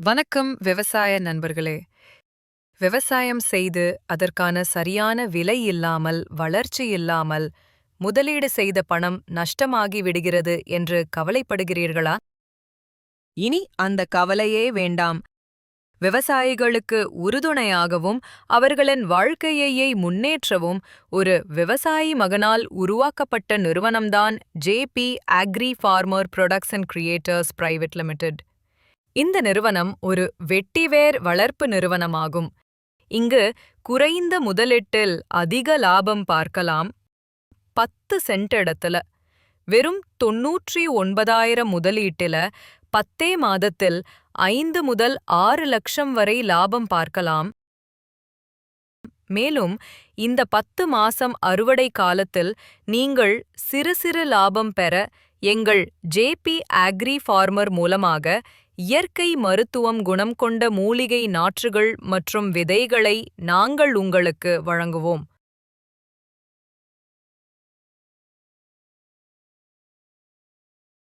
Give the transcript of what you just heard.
வணக்கம் விவசாய நண்பர்களே. விவசாயம் செய்து அதற்கான சரியான விலை இல்லாமல், வளர்ச்சி இல்லாமல், முதலீடு செய்த பணம் நஷ்டமாகி விடுகிறது என்று கவலைப்படுகிறீர்களா? இனி அந்த கவலையே வேண்டாம். விவசாயிகளுக்கு உறுதுணையாகவும் அவர்களின் வாழ்க்கையையே முன்னேற்றவும் ஒரு விவசாயி மகனால் உருவாக்கப்பட்ட நிறுவனம்தான் JP agri farmer products and creators private limited. இந்த நிறுவனம் ஒரு வெட்டிவேர் வளர்ப்பு நிறுவனமாகும். இங்கு குறைந்த முதலீட்டில் அதிக லாபம் பார்க்கலாம். 10 சென்ட் இடத்துல வெறும் 99,000 முதலீட்டில 10 மாதத்தில் 5 முதல் 6 லட்சம் வரை லாபம் பார்க்கலாம். மேலும் இந்த 10 மாசம் அறுவடை காலத்தில் நீங்கள் சிறு சிறு லாபம் பெற எங்கள் ஜேபி அக்ரி ஃபார்மர் மூலமாக இயற்கை மருத்துவம் குணம் கொண்ட மூலிகை நாற்றுகள் மற்றும் விதைகளை நாங்கள் உங்களுக்கு வழங்குவோம்.